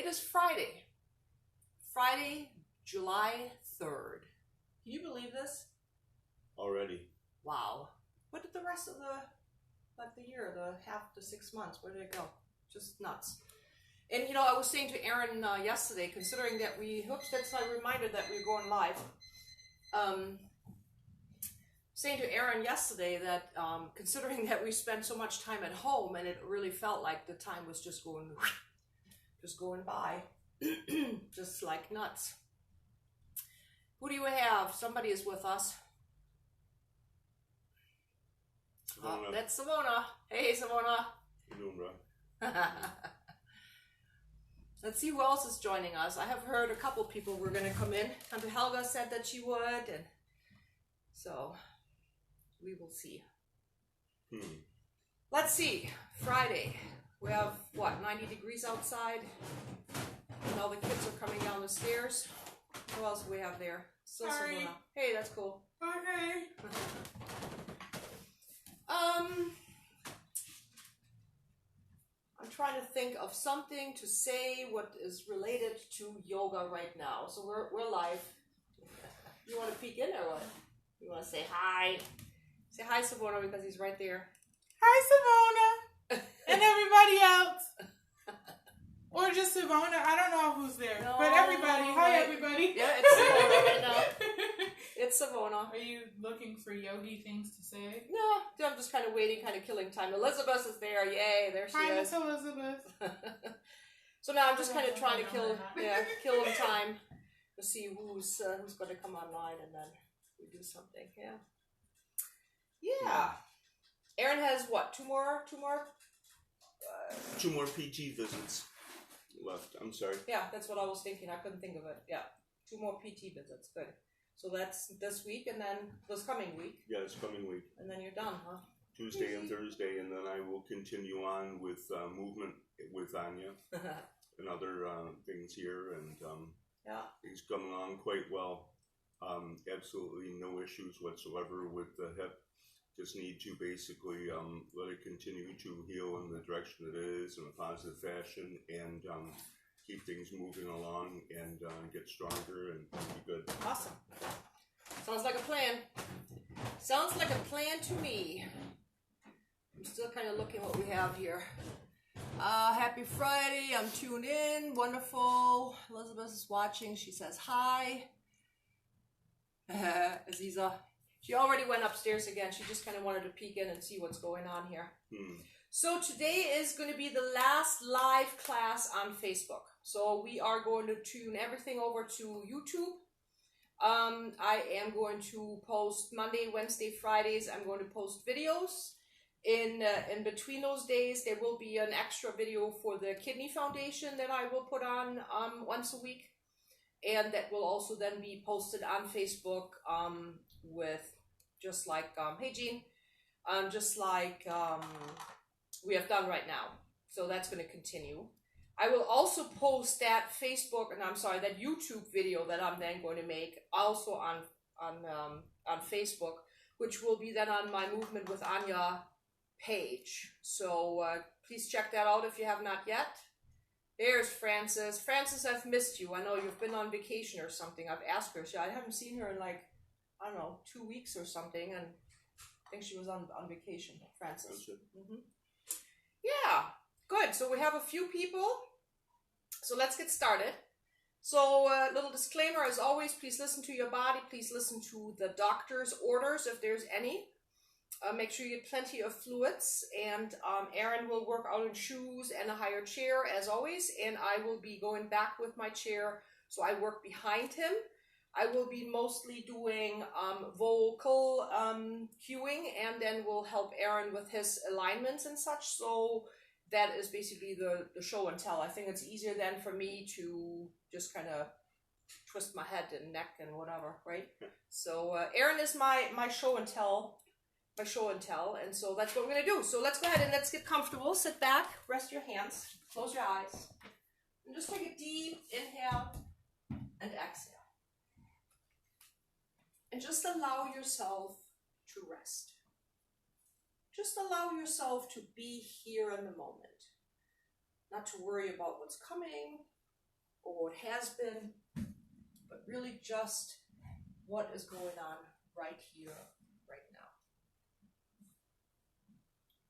is Friday. Friday, July 3rd. Can you believe this? Already. Wow. What did the rest of the year, the 6 months, where did it go? Just nuts. And you know, I was saying to Aaron yesterday, considering that that's a reminder that we're going live. Saying to Aaron yesterday that considering that we spent so much time at home, and it really felt like the time was just going by, just like nuts. Who do you have? Somebody is with us. That's Simona. Hey, Simona. How you doing, bro? Let's see who else is joining us. I have heard a couple people were going to come in. Tante Helga said that she would, and so we will see. Let's see. Friday. We have, 90 degrees outside. And all the kids are coming down the stairs. Who else do we have there? Still Simona. Hey, that's cool. Okay. I'm trying to think of something to say what is related to yoga right now. So we're live. You want to peek in or what? You want to say hi? Say hi, Savona, because he's right there. Hi, Savona. And everybody else. Or just Savona. I don't know who's there. No, but everybody. Hi, everybody. Yeah, it's Savona right now. It's Savona. Are you looking for yogi things to say? No, I'm just kind of waiting, kind of killing time. Elizabeth is there. Yay, there she Hi, is. Miss Elizabeth. So now I'm just kind of trying to kill time to see who's going to come online, and then we do something. Yeah. Aaron has what? Two more. 2 more PT visits left. I'm sorry. Yeah, that's what I was thinking. I couldn't think of it. Yeah, 2 more PT visits. Good. So that's this week, and then this coming week. Yeah, this coming week. And then you're done, huh? Tuesday and Thursday, and then I will continue on with movement with Anja and other things here, and things coming along quite well. Absolutely no issues whatsoever with the hip. Just need to basically let it continue to heal in the direction it is in a positive fashion, and keep things moving along, and get stronger and be good. Awesome. Sounds like a plan. Sounds like a plan to me. I'm still kind of looking what we have here. Happy Friday. I'm tuned in. Wonderful. Elizabeth is watching. She says hi. Aziza. She already went upstairs again. She just kind of wanted to peek in and see what's going on here. So today is going to be the last live class on Facebook. So we are going to tune everything over to YouTube. I am going to post Monday, Wednesday, Fridays. I'm going to post videos. In between those days, there will be an extra video for the Kidney Foundation that I will put on once a week. And that will also then be posted on Facebook with just like, hey Jean, just like we have done right now. So that's going to continue. I will also post that that YouTube video that I'm then going to make also on Facebook, which will be then on my Movement with Anja page. So please check that out if you have not yet. There's Frances. Frances, I've missed you. I know you've been on vacation or something. I've asked her. I haven't seen her in like, I don't know, 2 weeks or something. And I think she was on vacation, Frances. Yeah, good. So we have a few people. So let's get started. So little disclaimer, as always, please listen to your body. Please listen to the doctor's orders if there's any. Make sure you get plenty of fluids, and Aaron will work out in shoes and a higher chair as always, and I will be going back with my chair, so I work behind him. I will be mostly doing vocal cueing, and then we'll help Aaron with his alignments and such. So that is basically the show and tell. I think it's easier then for me to just kind of twist my head and neck and whatever, right? So Aaron is my show and tell. And so that's what we're going to do. So let's go ahead and let's get comfortable. Sit back, rest your hands, close your eyes, and just take a deep inhale and exhale. And just allow yourself to rest. Just allow yourself to be here in the moment. Not to worry about what's coming, or what has been, but really just what is going on right here, right now.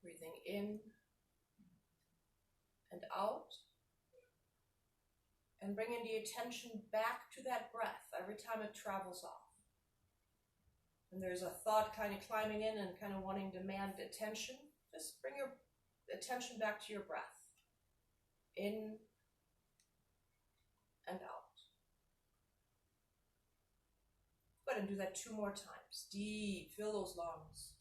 Breathing in and out, and bringing the attention back to that breath every time it travels off. And there's a thought kind of climbing in and kind of wanting to demand attention, just bring your attention back to your breath. In and out. Go ahead and do that 2 more times. Deep, fill those lungs.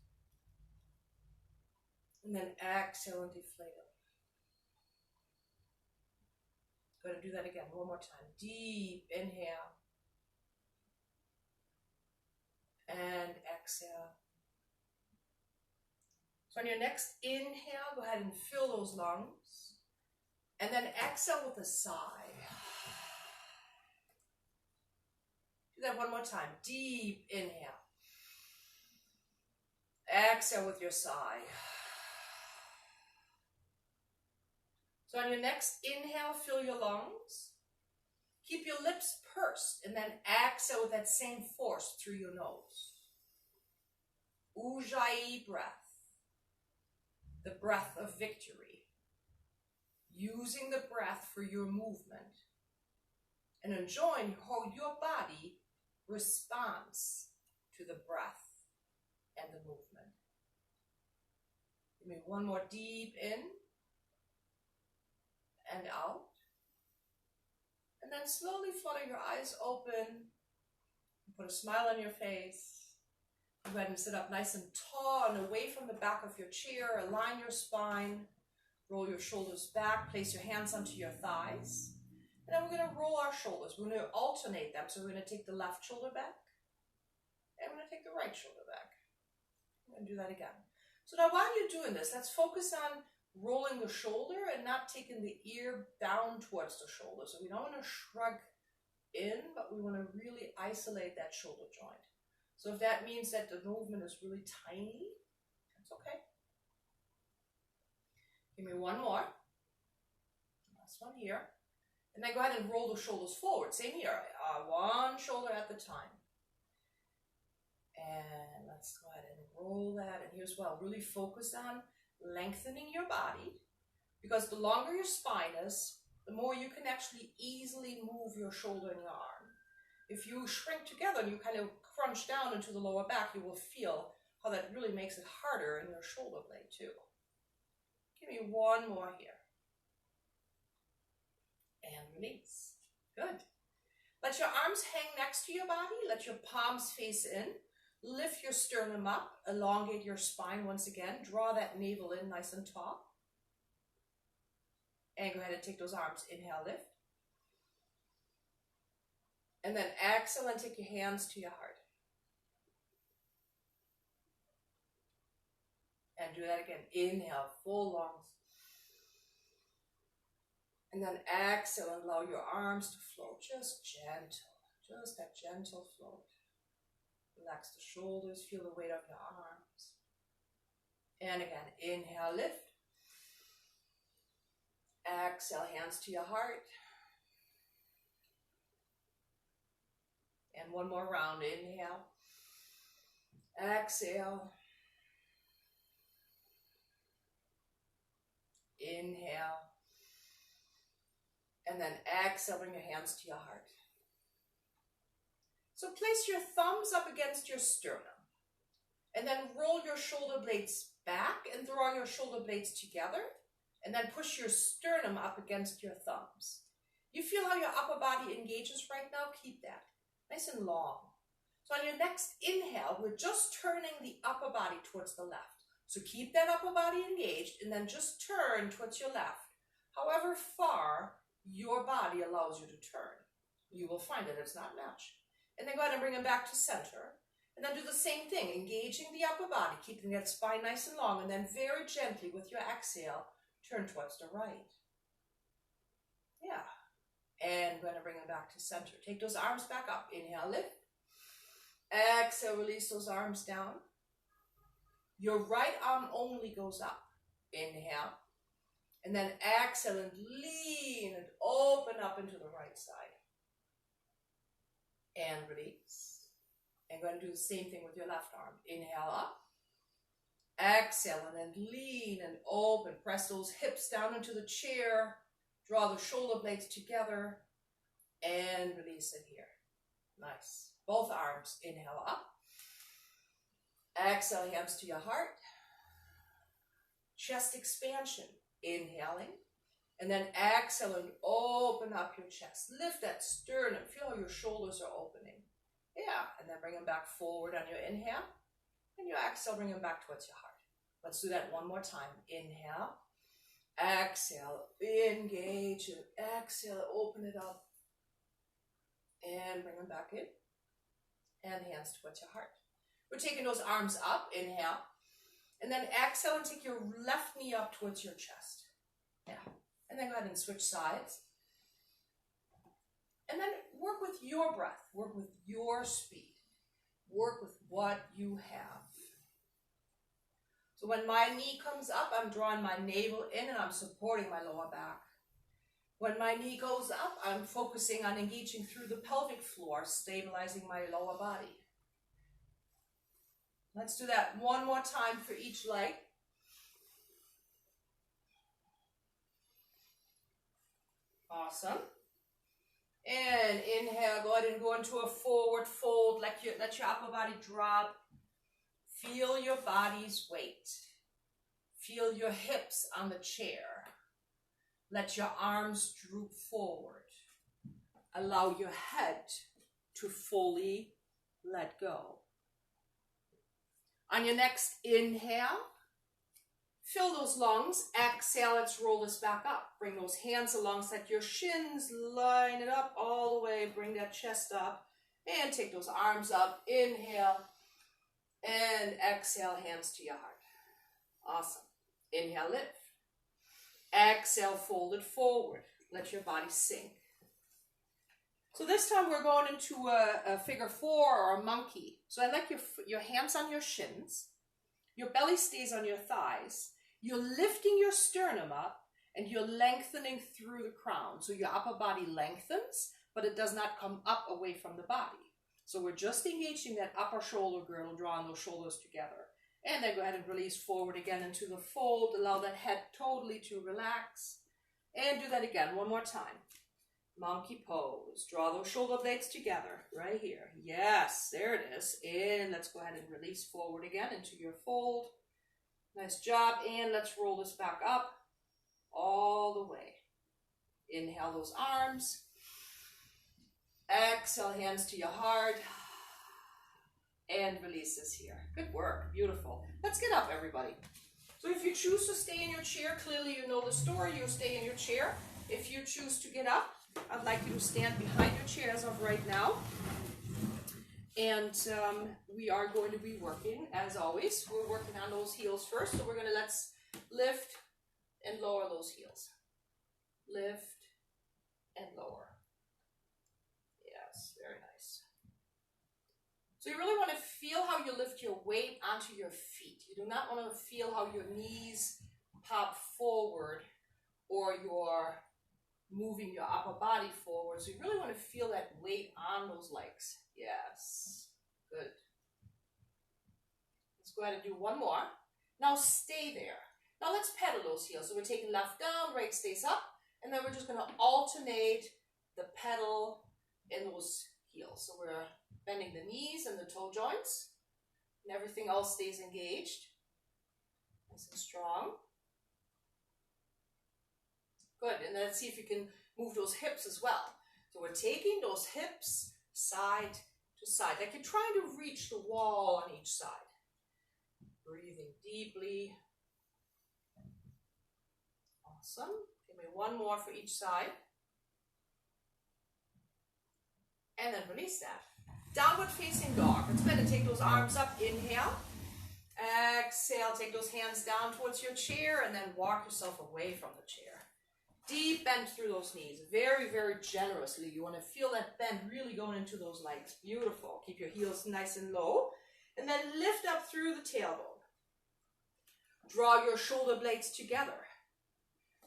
And then exhale and deflate it. Go ahead and do that again, 1 more time. Deep inhale. And exhale. So on your next inhale, go ahead and fill those lungs. And then exhale with a sigh. Do that 1 more time. Deep inhale. Exhale with your sigh. So on your next inhale, fill your lungs. Keep your lips pursed and then exhale with that same force through your nose. Ujjayi breath. The breath of victory. Using the breath for your movement and enjoying how your body responds to the breath and the movement. Give me 1 more deep in and out. And then slowly flutter your eyes open. Put a smile on your face. Go ahead and sit up nice and tall and away from the back of your chair. Align your spine. Roll your shoulders back. Place your hands onto your thighs. And then we're going to roll our shoulders. We're going to alternate them. So we're going to take the left shoulder back. And we're going to take the right shoulder back. We're going to do that again. So now while you're doing this, let's focus on rolling the shoulder and not taking the ear down towards the shoulder. So we don't want to shrug in, but we want to really isolate that shoulder joint. So if that means that the movement is really tiny, that's okay. Give me 1 more. Last one here. And then go ahead and roll the shoulders forward. Same here. 1 shoulder at the time. And let's go ahead and roll that. And here's well, really focus on lengthening your body. Because the longer your spine is, the more you can actually easily move your shoulder and your arm. If you shrink together and you kind of crunch down into the lower back, you will feel how that really makes it harder in your shoulder blade too. Give me 1 more here. And release. Good. Let your arms hang next to your body. Let your palms face in. Lift your sternum up. Elongate your spine once again. Draw that navel in nice and tall. And go ahead and take those arms. Inhale, lift. And then exhale and take your hands to your heart. And do that again. Inhale, full lungs. And then exhale and allow your arms to float. Just gentle. Just that gentle float. Relax the shoulders. Feel the weight of your arms. And again, inhale, lift. Exhale, hands to your heart. And 1 more round. Inhale. Exhale. Inhale. And then exhale, bring your hands to your heart. So place your thumbs up against your sternum. And then roll your shoulder blades back and draw your shoulder blades together. And then push your sternum up against your thumbs. You feel how your upper body engages right now? Keep that. Nice and long. So on your next inhale, we're just turning the upper body towards the left. So keep that upper body engaged and then just turn towards your left. However far your body allows you to turn. You will find that it's not much. And then go ahead and bring it back to center. And then do the same thing, engaging the upper body, keeping that spine nice and long, and then very gently with your exhale, turn towards the right. Yeah. And we're going to bring it back to center. Take those arms back up. Inhale, lift. Exhale, release those arms down. Your right arm only goes up. Inhale. And then exhale and lean and open up into the right side. And release. And going to do the same thing with your left arm. Inhale up. Exhale and then lean and open. Press those hips down into the chair. Draw the shoulder blades together. And release it here. Nice. Both arms. Inhale up. Exhale, hands to your heart. Chest expansion. Inhaling. And then exhale and open up your chest. Lift that sternum. Feel how your shoulders are opening. Yeah. And then bring them back forward on your inhale. And your exhale, bring them back towards your heart. Let's do that one more time. Inhale. Exhale. Engage. And exhale. Open it up. And bring them back in. And hands towards your heart. We're taking those arms up. Inhale. And then exhale and take your left knee up towards your chest. Yeah. And then go ahead and switch sides. And then work with your breath. Work with your speed. Work with what you have. So when my knee comes up, I'm drawing my navel in and I'm supporting my lower back. When my knee goes up, I'm focusing on engaging through the pelvic floor, stabilizing my lower body. Let's do that one more time for each leg. Awesome. And inhale, go ahead and go into a forward fold. Let your upper body drop. Feel your body's weight. Feel your hips on the chair. Let your arms droop forward. Allow your head to fully let go. On your next inhale, fill those lungs. Exhale, let's roll this back up. Bring those hands alongside your shins. Line it up all the way. Bring that chest up. And take those arms up. Inhale. And exhale, hands to your heart. Awesome. Inhale, lift. Exhale, fold it forward. Let your body sink. So this time we're going into a figure 4 or a monkey. So I like your hands on your shins. Your belly stays on your thighs. You're lifting your sternum up and you're lengthening through the crown. So your upper body lengthens, but it does not come up away from the body. So we're just engaging that upper shoulder girdle, drawing those shoulders together. And then go ahead and release forward again into the fold. Allow that head totally to relax. And do that again one more time. Monkey pose. Draw those shoulder blades together right here. Yes, there it is. And let's go ahead and release forward again into your fold. Nice job. And let's roll this back up all the way. Inhale those arms. Exhale, hands to your heart. And release this here. Good work. Beautiful. Let's get up, everybody. So if you choose to stay in your chair, clearly you know the story. You'll stay in your chair. If you choose to get up, I'd like you to stand behind your chair as of right now. And we are going to be working, as always. We're working on those heels first. So we're going to let's lift and lower those heels. Lift and lower. Yes, very nice. So you really want to feel how you lift your weight onto your feet. You do not want to feel how your knees pop forward or you're moving your upper body forward. So you really want to feel that weight on those legs. Yes, good. Let's go ahead and do one more. Now stay there. Now let's pedal those heels. So we're taking left down, right stays up, and then we're just going to alternate the pedal in those heels. So we're bending the knees and the toe joints, and everything else stays engaged. Nice and strong. Good, and then let's see if you can move those hips as well. So we're taking those hips side to side, like you're trying to reach the wall on each side. Breathing deeply. Awesome. Give me one more for each side. And then release that. Downward facing dog. Let's go ahead and take those arms up. Inhale. Exhale. Take those hands down towards your chair and then walk yourself away from the chair. Deep bend through those knees. Very, very generously. You want to feel that bend really going into those legs. Beautiful. Keep your heels nice and low. And then lift up through the tailbone. Draw your shoulder blades together.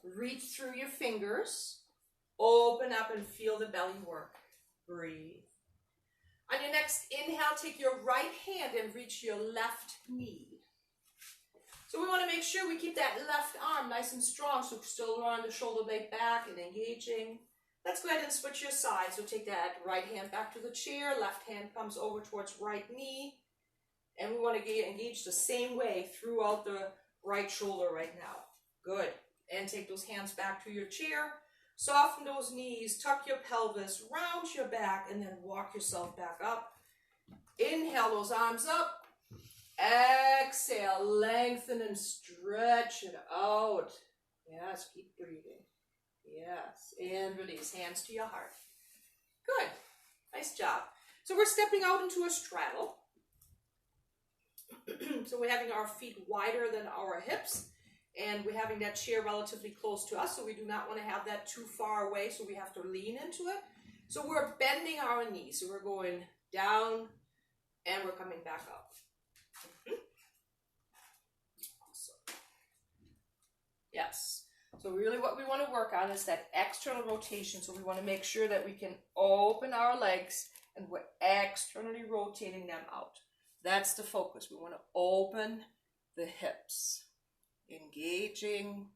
Reach through your fingers. Open up and feel the belly work. Breathe. On your next inhale, take your right hand and reach your left knee. So we want to make sure we keep that left arm nice and strong, so still drawing the shoulder blade back and engaging. Let's go ahead and switch your side. So take that right hand back to the chair, left hand comes over towards right knee, and we want to engage the same way throughout the right shoulder right now. Good. And take those hands back to your chair. Soften those knees, tuck your pelvis, round your back, and then walk yourself back up. Inhale those arms up. Exhale, lengthen and stretch it out. Yes, keep breathing. Yes, and release, hands to your heart. Good, nice job. So we're stepping out into a straddle. So we're having our feet wider than our hips, and we're having that chair relatively close to us, so we do not want to have that too far away, so we have to lean into it. So we're bending our knees, so we're going down, and we're coming back up. Awesome. Yes. So really what we want to work on is that external rotation. So we want to make sure that we can open our legs and we're externally rotating them out. That's the focus. We want to open the hips, engaging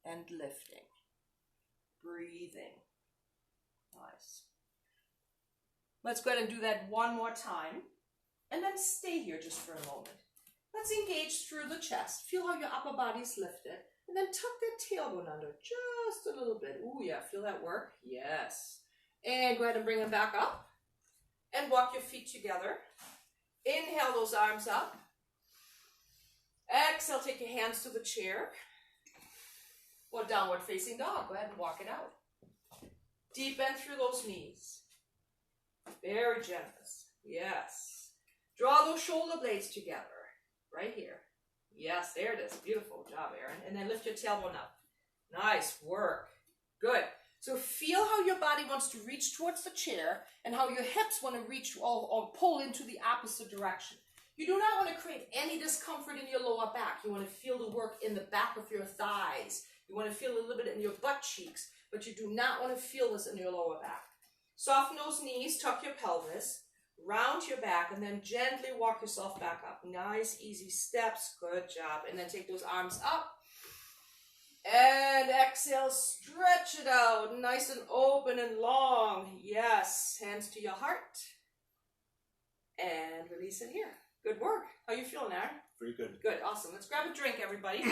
and lifting, breathing. Nice. Let's go ahead and do that one more time and then stay here just for a moment. Let's engage through the chest. Feel how your upper body's lifted. And then tuck that tailbone under just a little bit. Ooh, yeah, feel that work? Yes. And go ahead and bring them back up. And walk your feet together. Inhale those arms up. Exhale, take your hands to the chair. Or downward facing dog. Go ahead and walk it out. Deep bend through those knees. Very generous. Yes. Draw those shoulder blades together. Right here. Yes, there it is. Beautiful job, Erin. And then lift your tailbone up. Nice work. Good. So feel how your body wants to reach towards the chair and how your hips want to reach or pull into the opposite direction. You do not want to create any discomfort in your lower back. You want to feel the work in the back of your thighs. You want to feel a little bit in your butt cheeks, but you do not want to feel this in your lower back. Soften those knees, tuck your pelvis. Round your back and then gently walk yourself back up. Nice, easy steps. Good job. And then take those arms up. And exhale, stretch it out. Nice and open and long. Yes. Hands to your heart. And release it here. Good work. How you feeling, Aaron? Pretty good. Good. Awesome. Let's grab a drink, everybody.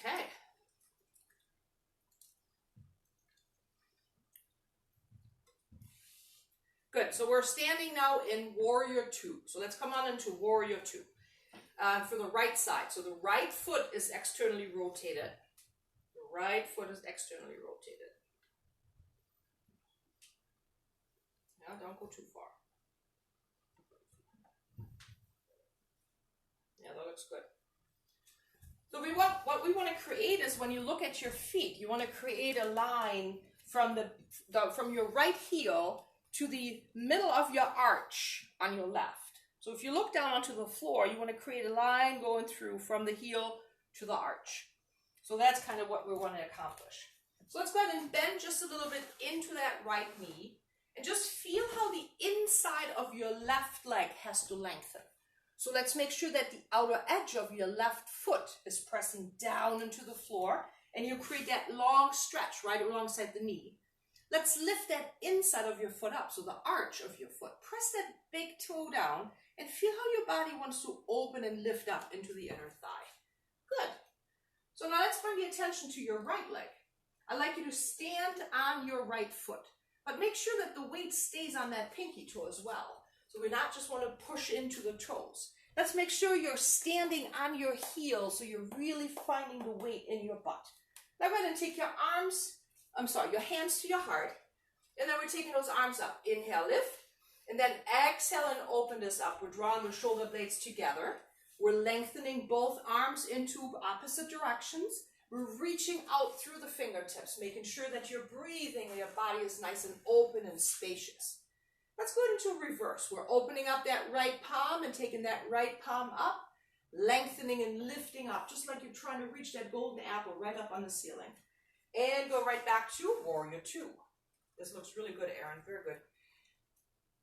Okay. Good. So we're standing now in Warrior 2. So let's come on into Warrior 2 for the right side. So the right foot is externally rotated. The right foot is externally rotated. Now don't go too far. Yeah, that looks good. So what we want to create is when you look at your feet, you want to create a line from from your right heel to the middle of your arch on your left. So if you look down onto the floor, you want to create a line going through from the heel to the arch. So that's kind of what we want to accomplish. So let's go ahead and bend just a little bit into that right knee and just feel how the inside of your left leg has to lengthen. So let's make sure that the outer edge of your left foot is pressing down into the floor and you create that long stretch right alongside the knee. Let's lift that inside of your foot up, so the arch of your foot. Press that big toe down and feel how your body wants to open and lift up into the inner thigh. Good. So now let's bring the attention to your right leg. I'd like you to stand on your right foot, but make sure that the weight stays on that pinky toe as well. So we not just want to push into the toes. Let's make sure you're standing on your heels so you're really finding the weight in your butt. Now go ahead and take your your hands to your heart. And then we're taking those arms up. Inhale, lift. And then exhale and open this up. We're drawing the shoulder blades together. We're lengthening both arms into opposite directions. we're reaching out through the fingertips, making sure that you're breathing and your body is nice and open and spacious. Let's go into reverse. We're opening up that right palm and taking that right palm up, lengthening and lifting up, just like you're trying to reach that golden apple right up on the ceiling. And go right back to warrior two. This looks really good, Erin. Very good.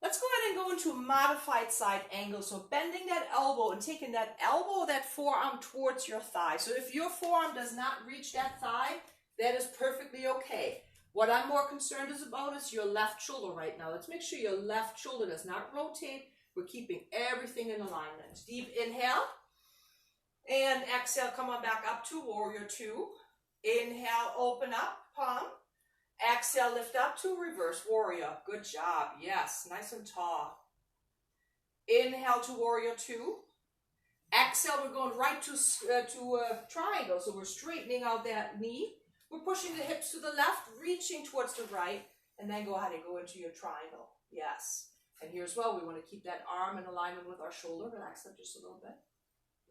Let's go ahead and go into a modified side angle. So bending that elbow and taking that elbow, that forearm towards your thigh. So if your forearm does not reach that thigh, that is perfectly okay. What I'm more concerned about is your left shoulder right now. Let's make sure your left shoulder does not rotate. We're keeping everything in alignment. Deep inhale. And exhale, come on back up to warrior two. Inhale, open up, palm. Exhale, lift up to reverse warrior. Good job. Yes, nice and tall. Inhale to warrior two. Exhale, we're going right to triangle. So we're straightening out that knee. We're pushing the hips to the left, reaching towards the right, and then go ahead and go into your triangle. Yes. And here as well, we want to keep that arm in alignment with our shoulder. Relax that just a little bit.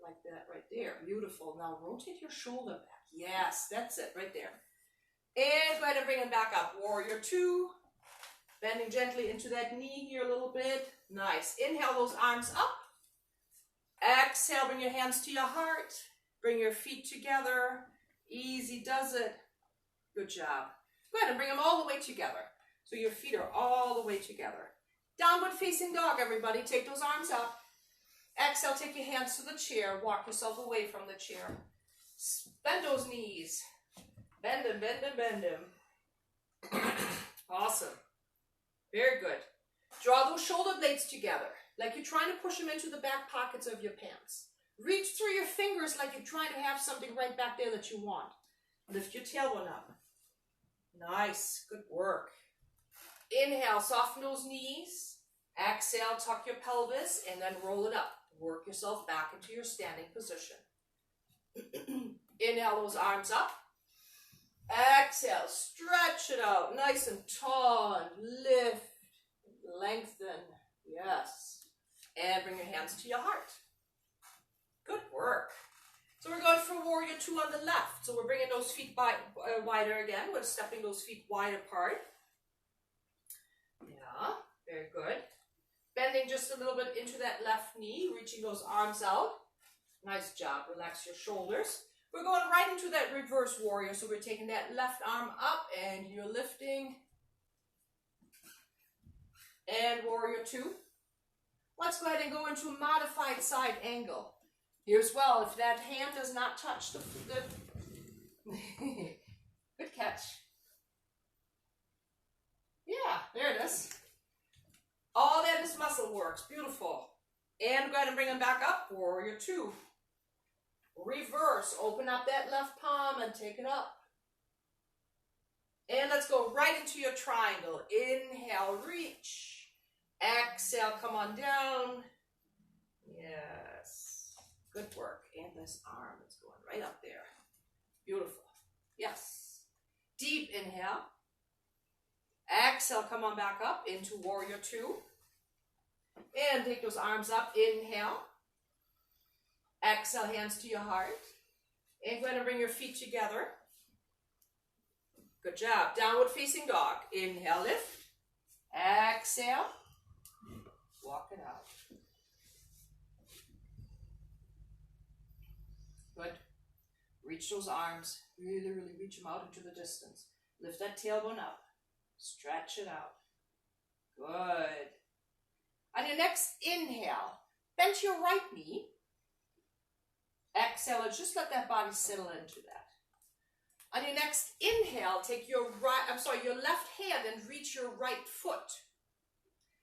Like that right there. Beautiful. Now rotate your shoulder back. Yes, that's it right there. And go ahead and bring it back up. Warrior two. Bending gently into that knee here a little bit. Nice. Inhale those arms up. Exhale, bring your hands to your heart. Bring your feet together. Easy does it. Good job. Go ahead and bring them all the way together. So your feet are all the way together. Downward facing dog, everybody. Take those arms up. Exhale, take your hands to the chair. Walk yourself away from the chair. Bend those knees. Bend them, bend them, bend them. Awesome. Very good. Draw those shoulder blades together, like you're trying to push them into the back pockets of your pants. Reach through your fingers like you're trying to have something right back there that you want. Lift your tailbone up. Nice. Good work. Inhale, soften those knees. Exhale, tuck your pelvis, and then roll it up. Work yourself back into your standing position. Inhale those arms up. Exhale, stretch it out. Nice and tall, and lift, lengthen. Yes. And bring your hands to your heart. Good work. So we're going for warrior two on the left. So we're bringing those feet wider again. We're stepping those feet wide apart. Yeah, very good. Bending just a little bit into that left knee, reaching those arms out. Nice job. Relax your shoulders. We're going right into that reverse warrior. So we're taking that left arm up and you're lifting. And warrior two. Let's go ahead and go into a modified side angle. Here as well, if that hand does not touch the good catch. Yeah, there it is. All that is muscle works. Beautiful. And go ahead and bring them back up. Warrior two. Reverse. Open up that left palm and take it up. And let's go right into your triangle. Inhale, reach. Exhale, come on down. Yes. Good work. And this arm is going right up there. Beautiful. Yes. Deep inhale. Exhale, come on back up into warrior two. And take those arms up. Inhale. Exhale, hands to your heart. And go ahead and bring your feet together. Good job. Downward facing dog. Inhale, lift. Exhale. Walk it out. Good. Reach those arms. Really, really reach them out into the distance. Lift that tailbone up. Stretch it out. Good. On your next inhale, bend your right knee. Exhale, and just let that body settle into that. On your next inhale, take your left hand and reach your right foot.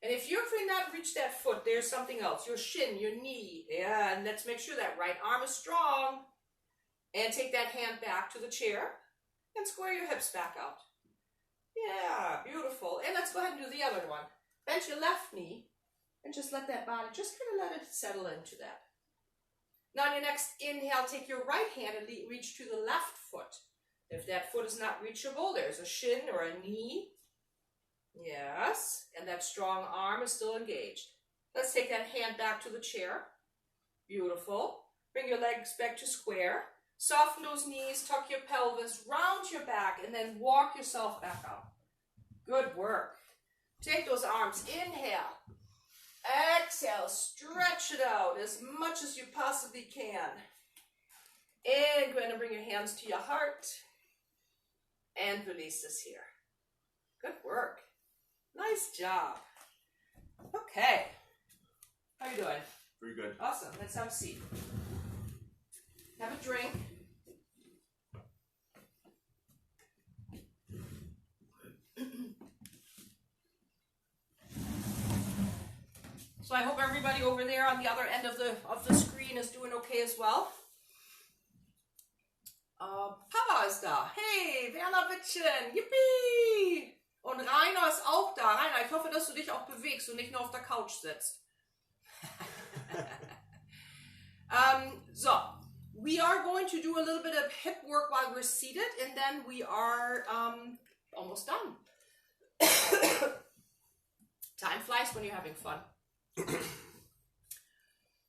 And if you cannot reach that foot, there's something else. Your shin, your knee. Yeah, and let's make sure that right arm is strong. And take that hand back to the chair and square your hips back out. Yeah, beautiful. And let's go ahead and do the other one. Bend your left knee and just let that body, just kind of let it settle into that. Now on your next inhale, take your right hand and reach to the left foot. If that foot is not reachable, there's a shin or a knee. Yes, and that strong arm is still engaged. Let's take that hand back to the chair. Beautiful. Bring your legs back to square. Soften those knees, tuck your pelvis, round your back, and then walk yourself back up. Good work. Take those arms, inhale. Exhale, stretch it out as much as you possibly can. And go ahead and bring your hands to your heart. And release this here. Good work. Nice job. Okay. How are you doing? Very good. Awesome. Let's have a seat. Have a drink. So I hope everybody over there on the other end of the screen is doing okay as well. Papa ist da. Hey, Werner Wittchen. Yippie! Und Rainer ist auch da. Rainer, ich hoffe, dass du dich auch bewegst und nicht nur auf der Couch sitzt. So, we are going to do a little bit of hip work while we're seated, and then we are almost done. Time flies when you're having fun.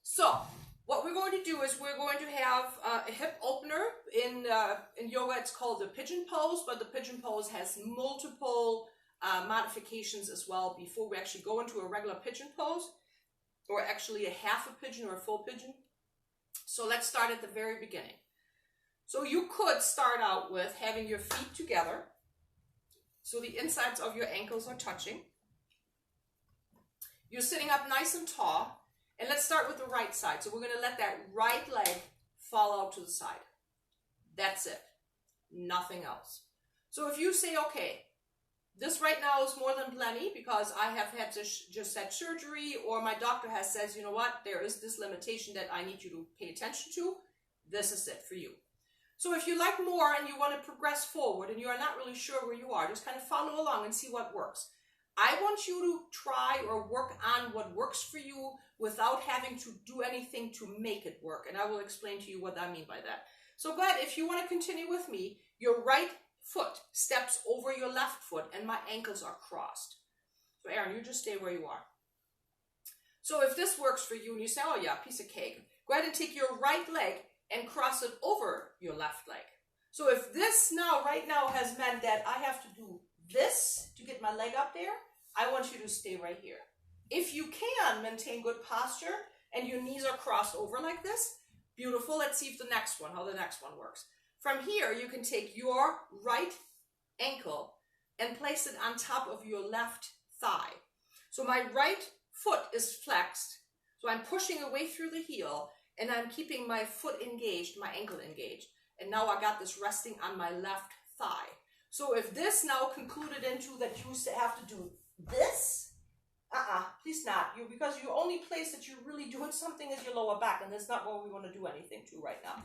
So, what we're going to do is we're going to have a hip opener. In yoga, it's called the pigeon pose, but the pigeon pose has multiple modifications as well before we actually go into a regular pigeon pose, or actually a half a pigeon or a full pigeon. So let's start at the very beginning. So you could start out with having your feet together, so the insides of your ankles are touching. You're sitting up nice and tall. And let's start with the right side. So we're going to let that right leg fall out to the side. That's it. Nothing else. So if you say, okay, this right now is more than plenty because I have had to just had surgery, or my doctor has says, you know what, there is this limitation that I need you to pay attention to. This is it for you. So if you like more and you want to progress forward and you are not really sure where you are, just kind of follow along and see what works. I want you to try or work on what works for you without having to do anything to make it work. And I will explain to you what I mean by that. So go ahead, if you want to continue with me, your right foot steps over your left foot and my ankles are crossed. So Aaron, you just stay where you are. So if this works for you and you say, oh yeah, piece of cake, go ahead and take your right leg and cross it over your left leg. So if this now, right now, has meant that I have to do this to get my leg up there, I want you to stay right here. If you can maintain good posture and your knees are crossed over like this, beautiful. Let's see if how the next one works. From here, you can take your right ankle and place it on top of your left thigh. So my right foot is flexed. So I'm pushing away through the heel and I'm keeping my foot engaged, my ankle engaged. And now I got this resting on my left thigh. So if this now concluded into that you have to do this, please not. Because your only place that you're really doing something is your lower back, and that's not what we want to do anything to right now.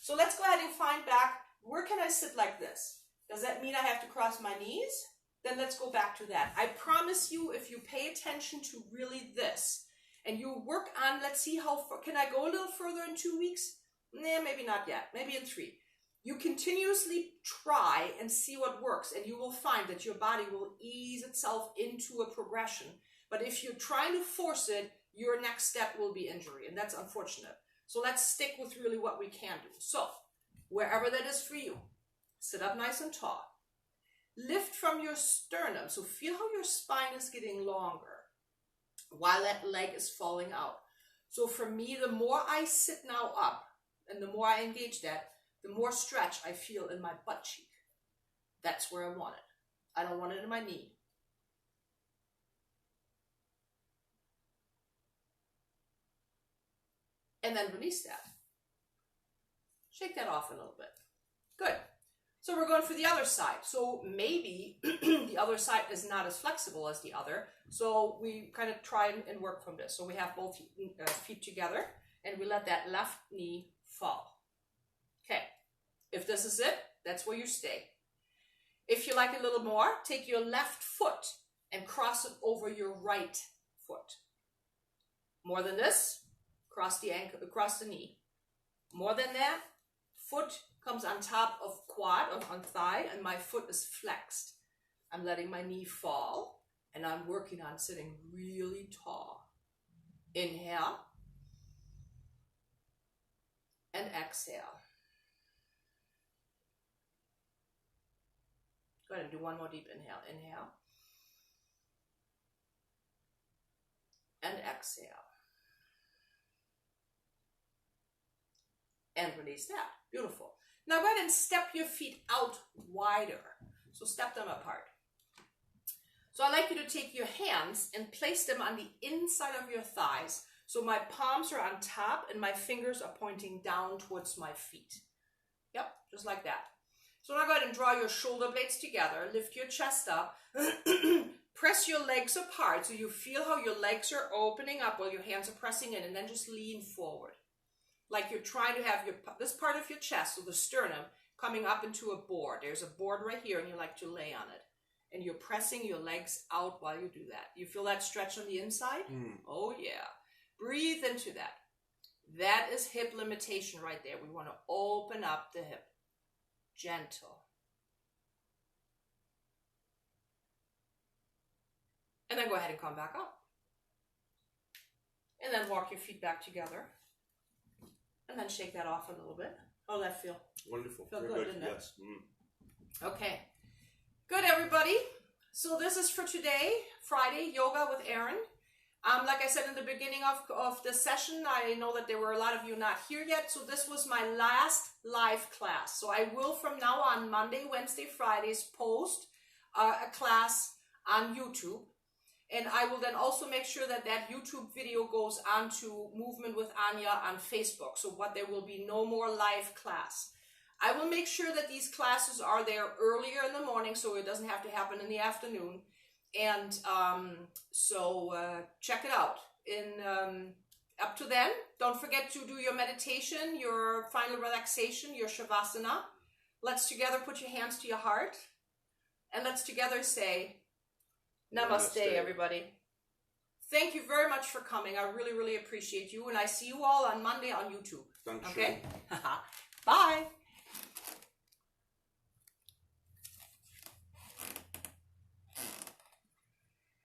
So let's go ahead and find back, where can I sit like this? Does that mean I have to cross my knees? Then let's go back to that. I promise you, if you pay attention to really this, and you work on, let's see how far, can I go a little further in 2 weeks? Nah, maybe not yet, maybe in 3. You continuously try and see what works, and you will find that your body will ease itself into a progression. But if you're trying to force it, your next step will be injury, and that's unfortunate. So let's stick with really what we can do. So, wherever that is for you, sit up nice and tall. Lift from your sternum, so feel how your spine is getting longer while that leg is falling out. So for me, the more I sit now up, and the more I engage that, the more stretch I feel in my butt cheek. That's where I want it. I don't want it in my knee. And then release that. Shake that off a little bit. Good. So we're going for the other side. So maybe the other side is not as flexible as the other. So we kind of try and work from this. So we have both feet together and we let that left knee fall. Okay. If this is it, that's where you stay. If you like a little more, take your left foot and cross it over your right foot. More than this, cross the ankle, across the knee. More than that, foot comes on top of quad, on thigh, and my foot is flexed. I'm letting my knee fall, and I'm working on sitting really tall. Inhale, and exhale. Go ahead and do one more deep inhale. Inhale. And exhale. And release that. Beautiful. Now go ahead and step your feet out wider. So step them apart. So I'd like you to take your hands and place them on the inside of your thighs. So my palms are on top and my fingers are pointing down towards my feet. Yep, just like that. So now go ahead and draw your shoulder blades together. Lift your chest up. Press your legs apart so you feel how your legs are opening up while your hands are pressing in, and then just lean forward. Like you're trying to have this part of your chest, so the sternum, coming up into a board. There's a board right here and you like to lay on it. And you're pressing your legs out while you do that. You feel that stretch on the inside? Oh yeah. Breathe into that. That is hip limitation right there. We want to open up the hip. Gentle. And then go ahead and come back up. And then walk your feet back together. And then shake that off a little bit. How'd that feel? Wonderful. Felt Very good, good, didn't it? yes. Okay. Good, everybody. So this is for today, Friday, Yoga with Erin. Like I said in the beginning of the session, I know that there were a lot of you not here yet. So this was my last live class. So I will from now on, Monday, Wednesday, Fridays, post a class on YouTube. And I will then also make sure that that YouTube video goes onto Movement with Anja on Facebook. So there will be no more live class. I will make sure that these classes are there earlier in the morning so it doesn't have to happen in the afternoon. And so check it out. Up to then, don't forget to do your meditation, your final relaxation, your Shavasana. Let's together put your hands to your heart. And let's together say, Namaste, everybody. Thank you very much for coming. I really, really appreciate you. And I see you all on Monday on YouTube. Thank you. Okay? Bye.